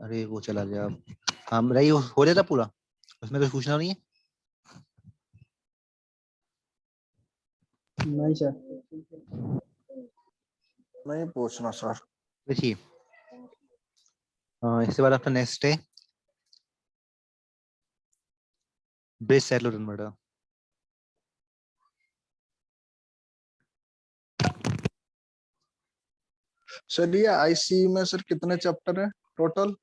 अरे वो चला गया अब। हम रही हो जाता पूरा, उसमें कुछ पूछना नहीं है। नहीं सर। नहीं पूछना सर। देखिए इसके बाद आपका नेक्स्ट है ब्रिज साइक्लोटोन। सर ये आईसी में सर कितने चैप्टर है टोटल?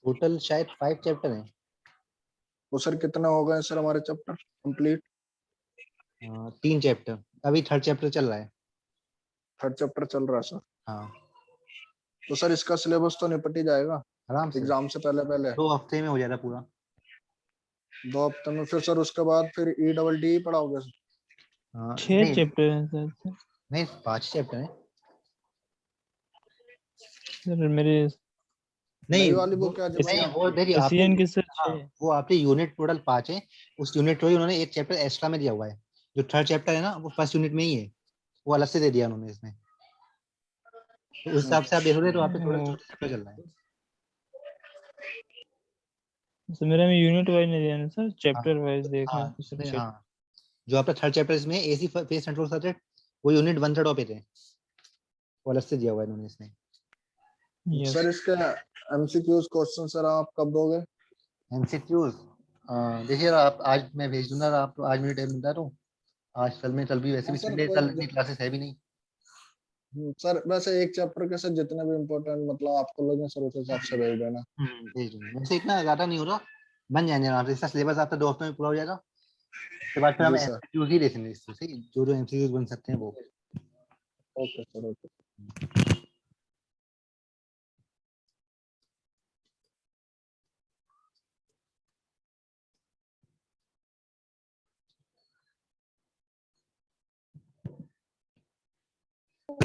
टोटल शायद 5 चैप्टर हैं। वो सर कितने हो गए सर हमारे चैप्टर कंप्लीट? 3 चैप्टर, अभी 3rd चैप्टर चल रहा है। 3rd चैप्टर चल रहा है सर। हाँ तो सर इसका सिलेबस तो निपट ही जाएगा आराम से एग्जाम से पहले पहले? 2 हफ्ते में हो जाएगा पूरा। 2 हफ्ते में? फिर सर उसके बाद फिर EDD पढ़ाओगे सर? 6 नहीं चैप्टर हैं सर। नहीं 5 चैप्टर हैं। सर मेरे नई नहीं वाली बुक है जो भाई नहीं आपकी? वो देखिए आपके, एशियन के सर हाँ 6। वो आपके यूनिट टोटल 5 है। उस यूनिट को ही उन्होंने एक चैप्टर एक्स्ट्रा में दिया हुआ है। जो 3rd चैप्टर है ना वो 1st यूनिट में ही है, वो अलग से दे दिया उन्होंने इसमें। तो उस हिसाब से आप देखोगे तो आपके टोटल 14 चैप्टर चल रहा है। सर मेरा में यूनिट वाइज नहीं दिया ना सर, हाँ चैप्टर वाइज देखना हाँ है तो सर हाँ, जो आपका 3rd चैप्टर इसमें एसी फेस कंट्रोल सर्किट, वो यूनिट 1/3 ऑफ है, वो अलग से दिया हुआ है इन्होंने इसमें। यस। सर इसके MCQs क्वेश्चन सर आप कब दोगे? एमसीक्यूज देखिए आप आज मैं भेज दूंगा, आप आज मुझे टाइम मिलता है तो आज कल में, कल भी वैसे हाँ भी सर संडे, कल इतनी कोई क्लासेस है भी नहीं। सर वैसे एक चैप्टर के सर जितने भी इम्पोर्टेंट मतलब आपको लगे सर उस हिसाब से भेज देना। भेज दूंगा, वैसे इतना ज्यादा नहीं हो रहा, बन जाएंगे आप, इसका सिलेबस आपका 2 हफ्ते में पूरा हो जाएगा। उसके बाद फिर हम जी सर। एमसीक्यूज ही देखेंगे इससे, सही जो जो एमसीक्यूज बन सकते हैं वो। Okay sir okay.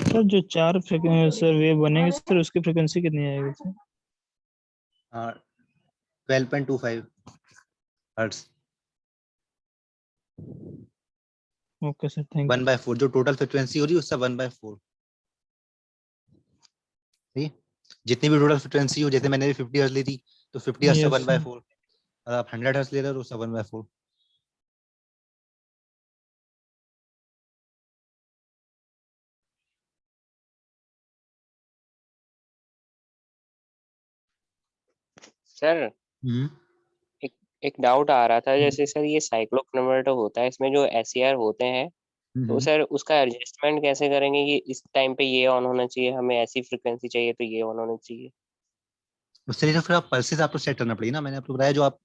सर जो 4 सर वे बनेंगे सर, उसकी फ्रिक्वेंसी कितनी आएगी sir? 12.25 hertz, okay sir, thank 1/4 जो टोटल फ्रिक्वेंसी हो रही है उसका 1/4। ठीक, जितनी भी टोटल फ्रिक्वेंसी हो, जैसे मैंने भी 50 हर्ट्ज ली थी तो 50 यू। हर्ट्ज से यस सर। 1/4, और आप 100 हर्ट्ज ले रहे हो तो उसका 1/4। सर हम्म एक एक डाउट आ रहा था, जैसे सर ये साइक्लो कन्वर्टर होता है, इसमें जो एसईआर होते हैं, तो सर उसका एडजस्टमेंट कैसे करेंगे कि इस टाइम पे ये ऑन होना चाहिए, हमें ऐसी फ्रिक्वेंसी चाहिए तो ये ऑन होना चाहिए? उससे लिए तो फिर आप पल्सेस आपको सेट करना पड़ेगी ना। मैंने आपको बताया जो आप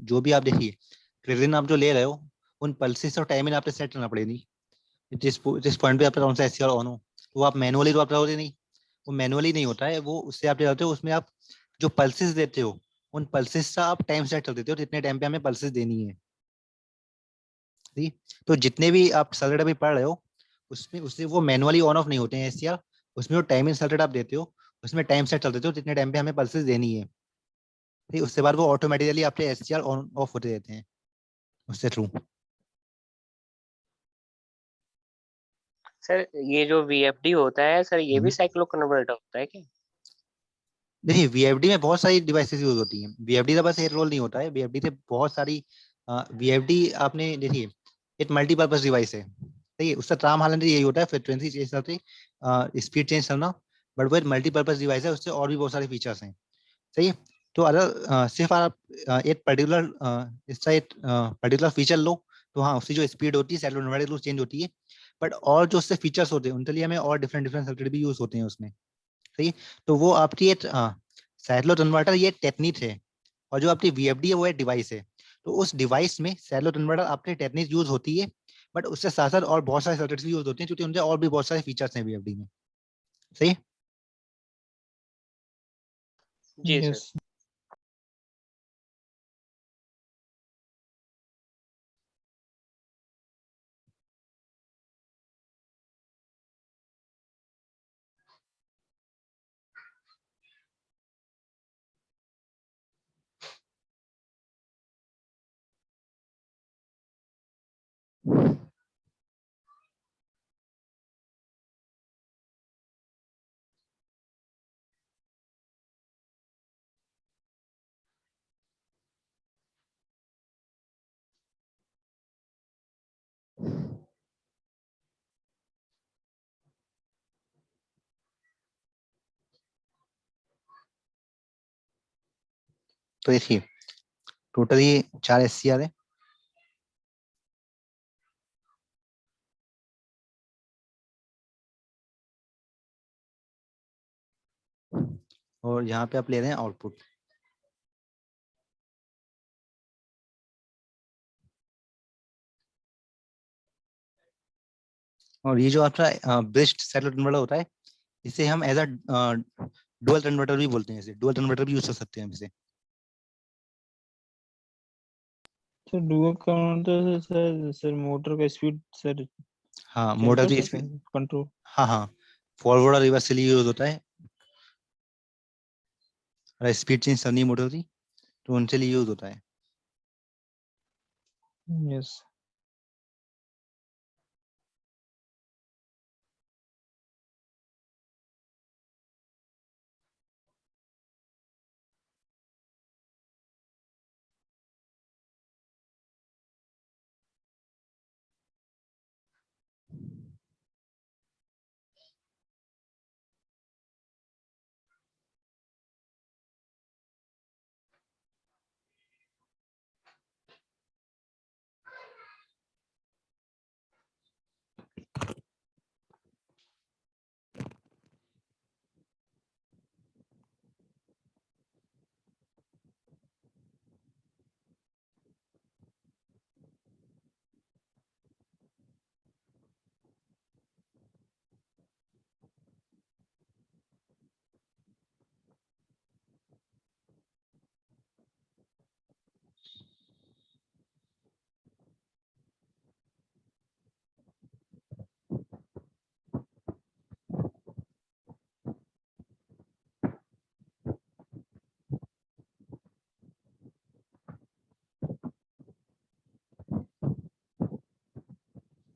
जो भी आप देखिए क्रिजन आप जो ले रहे हो, उन पल्सेस और टाइमिंग आपको सेट करना पड़ेगी। जिस पॉइंट पे आपका कौन सा एससीआर ऑन हो, तो वो आप मैनुअली तो आप रहोगे नहीं, वो मैनुअली नहीं होता है, वो उससे आप जाते हो, उसमें आप जो पल्सेस देते हो उन पल्सेस का आप टाइम सेट कर देते हो, जितने टाइम पे हमें पल्सेस देनी है। ठीक, तो जितने भी आप सर्किट अभी पढ़ रहे हो उसमें उससे वो मैनुअली ऑन ऑफ नहीं होते हैं एससीआर, उसमें वो टाइमिंग सर्किट आप देते हो, उसमें टाइम सेट कर देते हो जितने टाइम पे हमें पल्सेस देनी है। ठीक, उसके बाद वो ऑटोमेटिकली आपके एससीआर ऑन ऑफ होते रहते हैं उससे थ्रू। सर ये जो वीएफडी होता है सर, ये भी साइक्लो कन्वर्टर होता है क्या? देखिए वीएफडी में बहुत सारी डिवाइसेस यूज होती हैं, वीएफडी का बस एक रोल नहीं होता है, वीएफडी से बहुत सारी वीएफडी आपने देखिए एक मल्टीपर्पज डिवाइस है। सही है, उसका काम हालांकि यही होता है फ्रिक्वेंसी चेंज करते, स्पीड चेंज करना, बट वो एक मल्टीपर्पज डिवाइस है, उससे और भी बहुत सारे फीचर्स हैं। सही है, तो अगर सिर्फ आप एक पर्टिकुलर इसका एक पर्टिकुलर फीचर लो तो हाँ उसकी जो स्पीड होती है सेलोनोमेटिक चेंज होती है, बट और जो उससे फीचर्स होते हैं उनके लिए हमें और डिफरेंट डिफरेंट सर्किट भी यूज होते हैं उसमें। सही है, तो वो आपकी एक साइक्लो कन्वर्टर ये टेक्निक है, और जो आपकी वीएफडी है वो एक डिवाइस है। तो उस डिवाइस में साइक्लो कन्वर्टर आपकी टेक्निक यूज होती है, बट उससे साथ साथ और बहुत सारे सर्किट्स भी यूज होते हैं क्योंकि उनके और भी बहुत सारे फीचर्स हैं वीएफडी में। सही है? जी सर। यस। तो देखिए टोटल ये 4 SCR है। और यहाँ पे आप ले रहे हैं आउटपुट। और ये जो आपका बेस्ट सेटल कन्वर्टर होता है, इसे हम एज अ डुअल कन्वर्टर भी बोलते हैं। इसे डुअल कन्वर्टर भी यूज कर सकते हैं हम इसे। Sir dual counter sir sir motor का स्पीड सर हाँ चेंज मोटर कर की सकते स्पीड, हैं कंट्रोल। हाँ हाँ, फॉरवर्ड और रिवर्स के लिए यूज होता है। और स्पीड चेंज करनी है मोटर की तो उनके लिए यूज होता है। यस।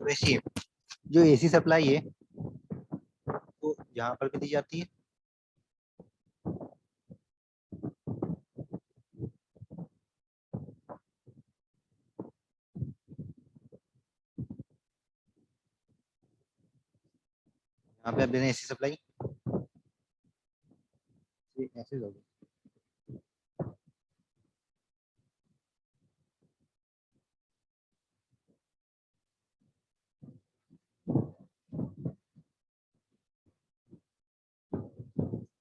तो देखिए जो AC सप्लाई है वो यहाँ पर भी दी जाती है। यहाँ पे आप दे रहे हैं AC सप्लाई, ये ऐसे होगा।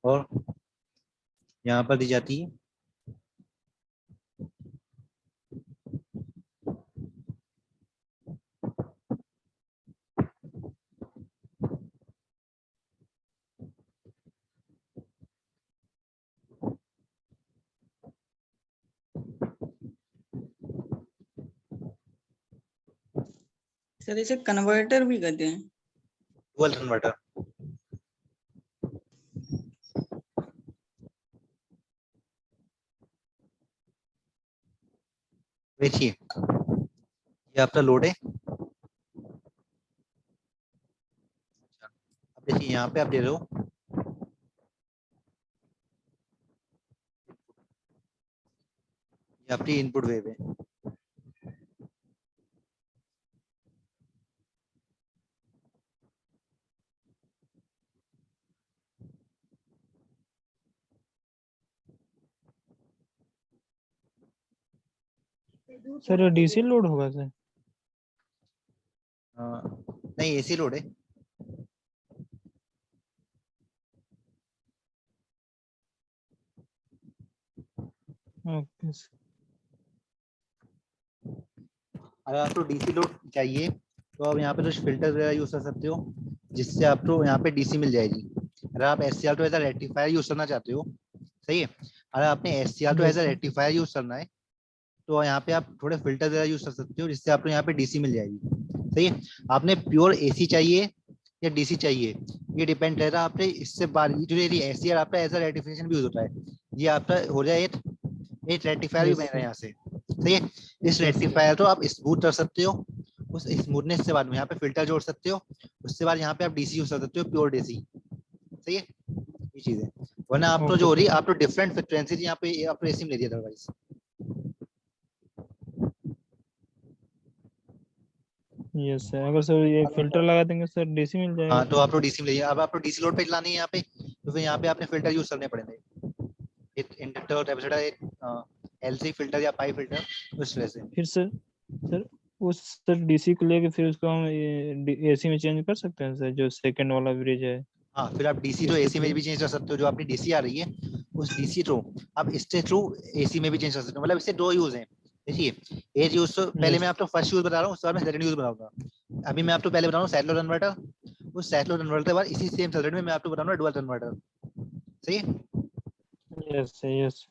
और यहाँ पर दी जाती है सर इसे कन्वर्टर भी कहते हैं। Dual converter. देखिए ये आपका लोड है। अब देखिए यहाँ पे आप दे रहे हो, ये आपकी इनपुट वेव है। सर डीसी लोड होगा सर। नहीं AC लोड है। Okay sir. अगर आपको DC लोड चाहिए तो आप यहाँ पे कुछ फिल्टर वगैरह यूज कर सकते हो जिससे आपको यहाँ पे DC मिल जाएगी। अगर आप SCR तो एज अ रेक्टिफायर यूज करना चाहते हो, सही है, अगर आपने SCR तो Yes, as a sir. Rectifier use करना है तो यहाँ पे आप थोड़े फिल्टर वगैरह यूज कर सकते हो जिससे आपको यहाँ पे DC मिल जाएगी। सही है, आपने प्योर AC चाहिए या DC चाहिए ये डिपेंड रहेगा आपने इससे बार जो ये SCR आपका एज अ रेक्टिफिकेशन भी यूज होता है। ये आपका हो जाए एक रेक्टिफायर भी Yes, बन रहा है sir. यहाँ से। सही है, इस Yes, sir. रेक्टिफायर को आप स्मूथ कर सकते हो, उस स्मूथनेस से बाद में यहाँ पे फिल्टर जोड़ सकते हो, उससे बाद यहाँ पे आप DC यूज कर सकते हो, प्योर DC। सही है, ये चीज है, वरना आप तो Okay, जो हो रही sir. है आप तो डिफरेंट फ्रिक्वेंसी यहाँ पे आपको AC मिल रही है अदरवाइज। Yes, sir. अगर सर ये फिल्टर लगा देंगे सर डीसी मिल जाएगा हाँ तो सर। आपको DC मिल रही है। अब आपको DC लोड पे चलानी है यहाँ पे तो फिर यहाँ पे आपने फिल्टर यूज करने पड़ेंगे, एक इंडक्टर कैपेसिटर, एक LC फिल्टर या पाई फिल्टर उस तरह से। फिर सर उस सर डीसी को लेके फिर उसको हम एसी में चेंज कर सकते हैं सर, जो सेकंड वाला ब्रिज है। हाँ, फिर आप डीसी तो एसी में भी चेंज कर सकते हो। जो अपनी डीसी आ रही है उस डीसी थ्रू आप इसके थ्रू एसी में भी चेंज कर सकते हो। मतलब इससे दो यूज हैं। देखिए एक यूज तो पहले मैं आपको फर्स्ट यूज बता रहा हूँ, उसके बाद मैं सेकंड यूज बताऊंगा। अभी मैं आपको पहले बता रहा हूँ साइक्लो कन्वर्टर। उस साइक्लो कन्वर्टर के बाद इसी सेम सर्किट में मैं आपको बताऊंगा डुअल कन्वर्टर। सही है? Yes yes.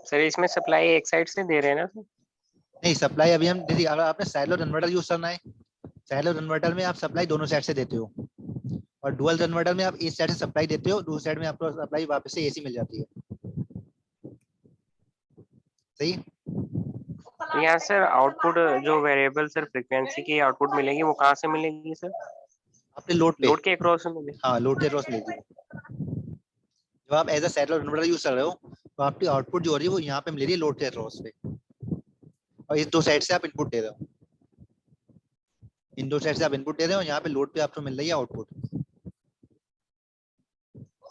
सर इसमें सप्लाई एक साइड से दे रहे हैं ना सर? नहीं, सप्लाई अभी हम देखिए, अगर आपने साइक्लो कन्वर्टर यूज करना है, साइक्लो कन्वर्टर में आप सप्लाई दोनों साइड से देते हो, और डुअल कन्वर्टर में आप एक साइड से सप्लाई देते हो, दूसरी साइड में आपको सप्लाई वापस से एसी मिल जाती है। सही? तो यहाँ सर आउटपुट जो वेरिएबल सर फ्रीक्वेंसी की आउटपुट मिलेगी वो कहाँ से मिलेगी सर? आपने लोड पे। लोड के अक्रॉस में मिलेगी? हाँ, लोड के अक्रॉस मिलेगी। जब आप as a cyclo converter use कर रहे हो तो आपकी आउटपुट जो हो रही है वो यहाँ पे मिल रही है लोड के अक्रॉस पे, और इस दो साइड से आप इनपुट दे रहे हो। इन दो साइड से आप इनपुट दे रहे हो, यहाँ पे लोड पे आपको मिल रही है आउटपुट।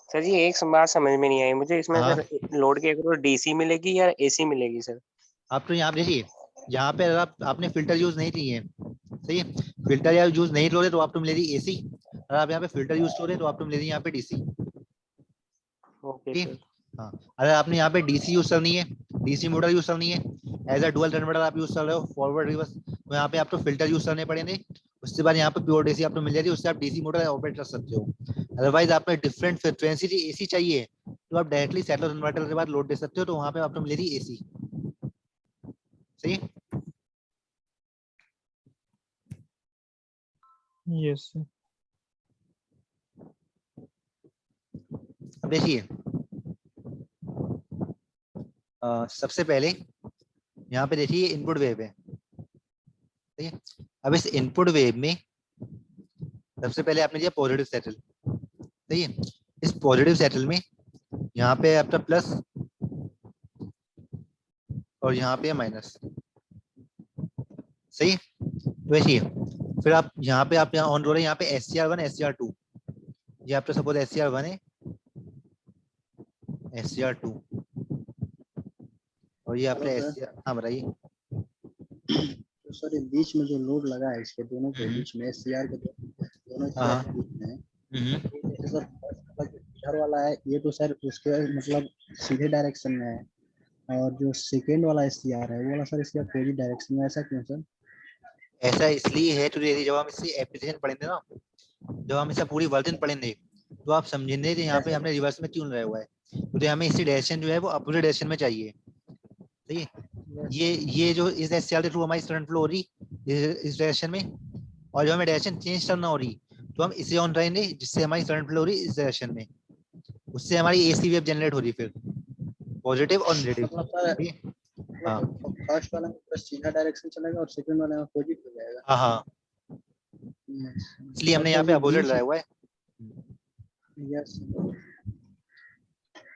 सर जी एक बात समझ में नहीं आई मुझे इसमें हाँ। सर, लोड के अक्रॉस डीसी मिलेगी या एसी मिलेगी सर? आप तो यहाँ पे देखिए, यहाँ पे अगर आपने फिल्टर यूज नहीं किए हैं, सही है, फिल्टर या यूज नहीं करोगे तो आपको मिलेगी एसी। अगर आप यहाँ पे फिल्टर यूज करोगे तो आपको मिलेगी यहाँ पे डीसी। ओके ठीक। सर। हाँ, अगर आपने यहाँ पे डीसी यूज करनी है, डीसी मोटर यूज करनी है, एज अ डुअल कन्वर्टर आप यूज कर रहे हो फॉरवर्ड रिवर्स, तो यहाँ पे आपको फिल्टर यूज करने पड़ेंगे। उसके बाद यहाँ पे प्योर डीसी आपको मिल जाएगी, उससे आप डीसी मोटर ऑपरेट कर सकते हो। अदरवाइज आपने डिफरेंट फ्रिक्वेंसी की एसी चाहिए तो आप डायरेक्टली साइक्लो कन्वर्टर के बाद लोड दे सकते हो, तो वहाँ पे आपको मिलेगी एसी। सही। Yes sir. अब देखिए, सबसे पहले यहाँ पे देखिए इनपुट वेव है। ठीक है, अब इस इनपुट वेव में सबसे पहले आपने दिया पॉजिटिव सेटल। सही है, इस पॉजिटिव सेटल में यहाँ पे आपका प्लस और यहाँ पे माइनस। सही है, तो देखिए फिर आप यहाँ पे ऑन हो रहे हैं, यहाँ पे SCR1 SCR2, ये आपका सपोज SCR1 है, SCR2, और ये आपका हेलो SCR। हाँ बताइए। तो सर ये बीच में जो लोड लगा है इसके दोनों के हम्म। बीच में SCR के दोनों हाँ। के बीच में, हम्म। जैसे सर इधर वाला है ये तो सर उसके मतलब सीधे डायरेक्शन में है, और जो सेकेंड वाला SCR है वो वाला सर इसके अपोजिट डायरेक्शन में, ऐसा क्यों सर? ऐसा इसलिए है, तो देखिए जब हम इससे एप्लीकेशन पढ़ेंगे ना, जब हम इसका पूरी वर्जन पढ़ेंगे तो आप समझेंगे कि यहाँ पे हमने रिवर्स में क्यों लगाया हुआ है, तो हमें इसकी डायरेक्शन जो है वो अपोजिट डायरेक्शन में चाहिए। सही है, ये जो इस SCR के थ्रू हमारी करंट फ्लो हो रही इस डायरेक्शन में, और जो हमें डायरेक्शन चेंज करना हो रही तो हम इसे ऑन रहेंगे जिससे हमारी करंट फ्लो हो रही इस डायरेक्शन में, उससे हमारी AC वेव जनरेट हो रही फिर पॉजिटिव और नेगेटिव। मतलब सर ठीक है। हाँ फर्स्ट वाला में पूरा सीधा डायरेक्शन चलेगा और सेकंड वाला में अपोजिट हो जाएगा। हाँ हाँ, इसलिए हमने यहाँ पे अपोजिट लगाया हुआ है। यस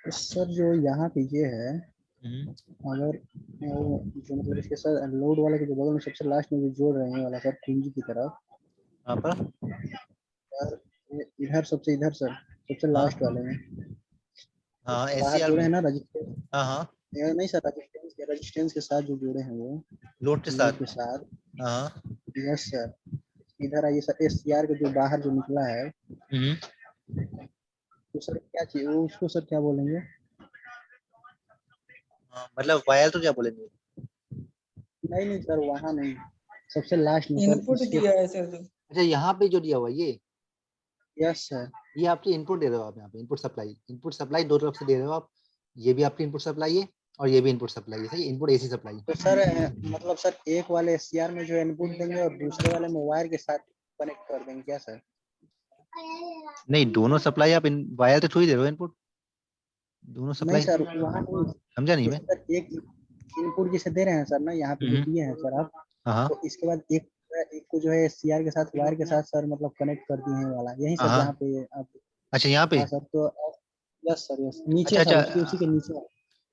सर, जो यहाँ पे ये है, अगर जो मतलब इसके साथ लोड वाले के जो बगल में सबसे लास्ट में जो जोड़ रहे हैं वाला सर कुंजी की तरफ, यहाँ पर सर इधर सर सबसे लास्ट वाले में हाँ बाहर SCR जोड़े में। हैं ना रजिस्टेंस, हाँ हाँ, नहीं सर रजिस्टेंस के साथ जो जोड़े हैं वो लोड के लोड के साथ। साथ। हाँ। यस सर, इधर आइए सर, SCR के जो बाहर जो निकला है तो सर क्या चाहिए वो, उसको सर क्या बोलेंगे? मतलब वायर तो क्या बोलेंगे? नहीं सर वहाँ नहीं, सबसे लास्ट में सर इनपुट इसके। दिया है सर जो। अच्छा, यहाँ पे जो दिया हुआ है ये यस सर, ये आपकी इनपुट दे रहे हो आप, यहाँ पे इनपुट सप्लाई दो तरफ से दे रहे हो आप। ये भी आपकी इनपुट सप्लाई है और ये भी इनपुट सप्लाई है। सही, इनपुट AC सप्लाई। तो सर मतलब सर एक वाले SCR में जो इनपुट देंगे और दूसरे वाले में वायर के साथ कनेक्ट कर देंगे क्या सर? नहीं, दोनों सप्लाई आप वायर के थ्रू ही दे रहे हो इनपुट, दोनों नहीं सप्लाई। सर वहाँ नहीं, समझा नहीं मैं। सर एक इनपुट जिसे दे रहे हैं सर ना, यहाँ पे जो दिए हैं सर आप, हाँ तो इसके बाद एक को जो है SCR के साथ वायर के साथ सर मतलब कनेक्ट कर दिए हैं वाला, यही सर हाँ। जहाँ पे आप। अच्छा, यहाँ पे। हाँ सर, तो यस सर, यस नीचे अच्छा सर, अच्छा उसी के नीचे।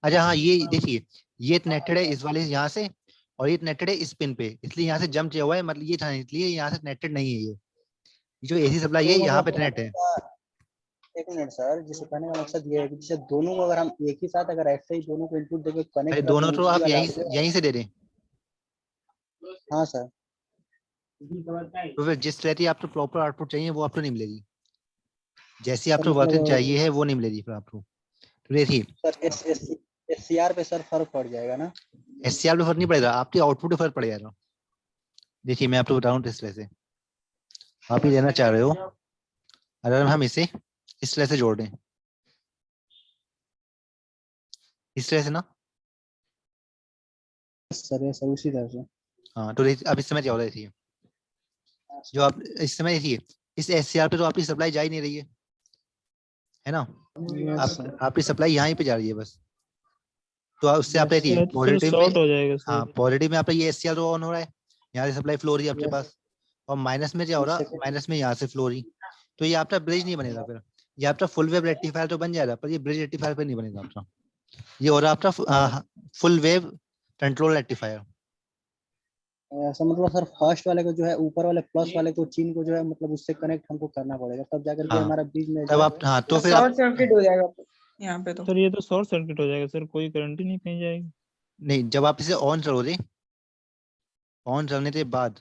अच्छा, हाँ ये देखिए, ये कनेक्टेड है इस वाले यहाँ से, और ये कनेक्टेड है इस पिन पे, इसलिए यहाँ से जंप किया हुआ है, मतलब ये था, इसलिए यहाँ से कनेक्टेड नहीं है। ये जो AC सप्लाई है तो यहाँ पे मतलब कनेक्ट है। एक मिनट सर, जिसे कहने का मकसद ये है कि जैसे दोनों को अगर हम एक ही साथ अगर ऐसे ही दोनों को इनपुट देके अरे कनेक्ट दोनों कर तो आप डाल यहीं से दे दें। हाँ सर। तो फिर जिस तरह की आपको प्रॉपर आउटपुट चाहिए वो आपको नहीं मिलेगी, जैसी आपको वर्किंग मतलब चाहिए है वो नहीं मिलेगी फिर आपको। तो देखिए सर एस पे सर फर्क पड़ जाएगा ना? SCR पे फर्क नहीं पड़ेगा, आपके आउटपुट पे फर्क पड़ेगा। देखिए मैं आपको बताऊं इस तरह से, आप ही लेना चाह रहे हो, अगर हम इसे इस तरह से जोड़ दें, इस तरह से ना, सर ये सर उसी तरह से। हाँ तो अब इस समय क्या हो रहा है, देखिए जो आप इस समय देखिए इस SCR पे तो आपकी सप्लाई जा ही नहीं रही है ना, यस सर। आपकी सप्लाई यहाँ पे जा रही है बस। तो उससे आप यस देखिए शायद सर पॉजिटिव में, शॉर्ट हो जाएगा हाँ सर। पॉजिटिव में आपका ये SCR ऑन हो रहा है, यहाँ से सप्लाई फ्लो हो रही है आपके यस पास, और माइनस में क्या हो रहा है, सेकंड। माइनस में यहाँ से फ्लो हो रही। तो ये आपका ब्रिज नहीं बनेगा फिर, ये आपका फुल वेव रेक्टिफायर तो बन जाएगा पर ये ब्रिज रेक्टिफायर पे नहीं बनेगा आपका, ये हो रहा है आपका फुल वेव कंट्रोल रेक्टिफायर। ऐसा मतलब सर फर्स्ट वाले को जो है ऊपर वाले प्लस वाले को चीन को जो है मतलब उससे कनेक्ट हमको करना पड़ेगा, तब जाकर के हाँ हमारा बीच में तब जो आप, हाँ तो फिर आप, शॉर्ट सर्किट हो जाएगा यहाँ पे तो। सर ये तो शॉर्ट सर्किट हो जाएगा सर, कोई करंट ही नहीं कहीं जाएगी। नहीं जब आप इसे ऑन करोगे, ऑन करने के बाद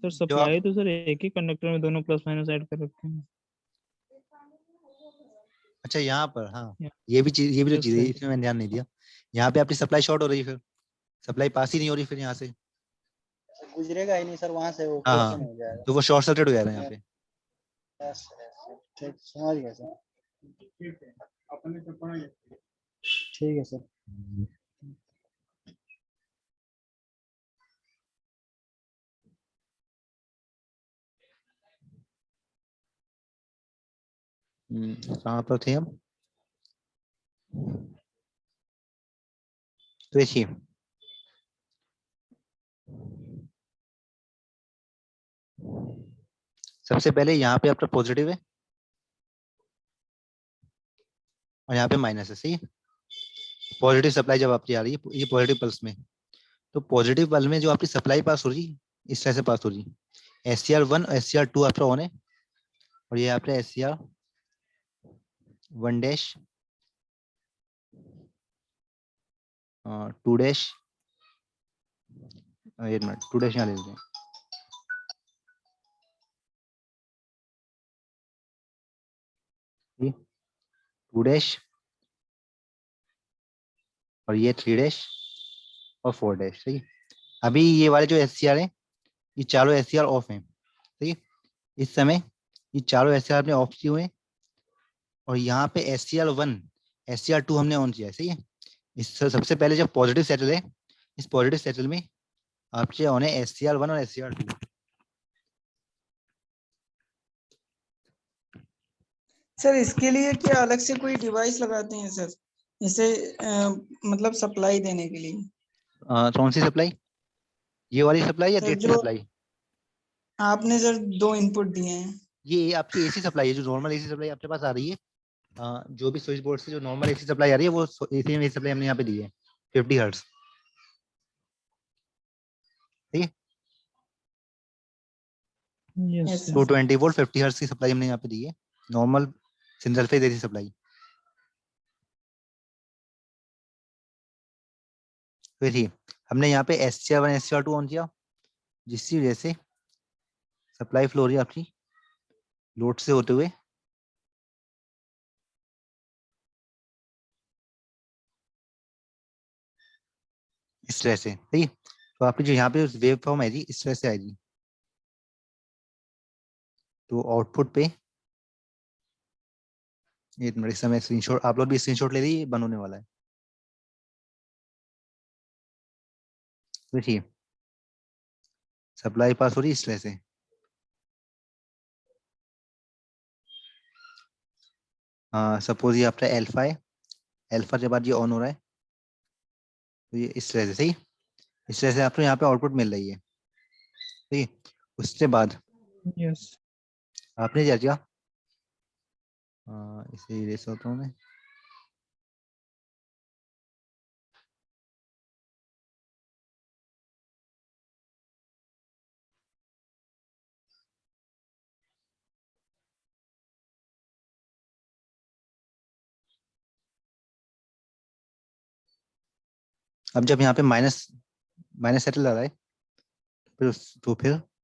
सर जो आप, सप्लाई तो सर एक ही कंडक्टर में दोनों प्लस माइनस ऐड कर रखे हैं। अच्छा यहाँ पर, हाँ या- ये भी चीज, ये भी तो यस चीज है, सर। इसमें मैंने ध्यान नहीं दिया, यहाँ पे आपकी सप्लाई शॉर्ट हो रही है, फिर सप्लाई पास ही नहीं हो रही फिर यहाँ से, गुजरेगा ही नहीं सर वहां से, वो हाँ क्वेश्चन हाँ हो जाएगा। तो वो शॉर्ट सर्किट हो जा रहा है यहाँ पे। यस सर, ठीक समझ गया सर। ठीक है सर। कहाँ पर थे हम, तो देखिए सबसे पहले यहाँ पे आपका पॉजिटिव है और यहाँ पे माइनस है, सही है। पॉजिटिव सप्लाई जब आपकी आ रही है ये पॉजिटिव पल्स में, तो पॉजिटिव पल्स में जो आपकी सप्लाई पास हो रही है इस तरह से पास हो रही है, SCR1 और SCR2 आपका ऑन है, और ये आपका SCR1 डैश 2 डैश, एक मिनट 2 डैश यहाँ ले लेते हैं, 2 डैश और ये 3 डैश और 4 डैश, सही है। अभी ये वाले जो SCR हैं ये चारों SCR ऑफ हैं, सही है। इस समय ये चारों SCR आपने ऑफ किए हुए हैं, और यहाँ पे SCR1 SCR2 हमने ऑन किया है, सही है। इस सबसे पहले जब पॉजिटिव सेटल है, इस पॉजिटिव सेटल में आपके ऑन है SCR1 और SCR2। सर इसके लिए क्या अलग से कोई डिवाइस लगाते हैं सर, इसे मतलब सप्लाई देने के लिए? कौन सी सप्लाई, ये वाली सप्लाई या सर गेट की जो सप्लाई? आपने सर 2 इनपुट दिए हैं। ये आपकी AC सप्लाई है, जो नॉर्मल AC सप्लाई आपके पास आ रही है, जो भी स्विच बोर्ड से जो नॉर्मल AC सप्लाई आ रही है वो AC सप्लाई हमने यहाँ पे दी है 50 हर्ट्ज, ठीक है। Yes yes sir. Sir. 220 volt 50 hertz की सप्लाई हमने यहाँ पे दी है, normal single phase AC supply. तो देखिए हमने यहाँ पे SCR1 SCR2 ऑन किया, जिसकी वजह से सप्लाई फ्लो हो रही है आपकी लोड से होते हुए इस तरह से, सही है। तो आपकी जो यहाँ पे वेव फॉर्म आएगी इस तरह से आएगी, तो आउटपुट पे एक मिनट, इस समय स्क्रीनशॉट आप लोग भी स्क्रीनशॉट ले लीजिए, बंद होने वाला है। देखिए सप्लाई पास हो रही है इस तरह से, सपोज ये आपका अल्फा है, अल्फा के बाद ये ऑन हो रहा है, तो ये इस तरह से, सही। इस तरह से आपको यहाँ पे आउटपुट मिल रही है, ठीक है। उसके बाद यस। आपने क्या किया, इसे इरेज होता हूँ मैं, अब जब यहाँ पे माइनस सेटल आ रहा है तो फिर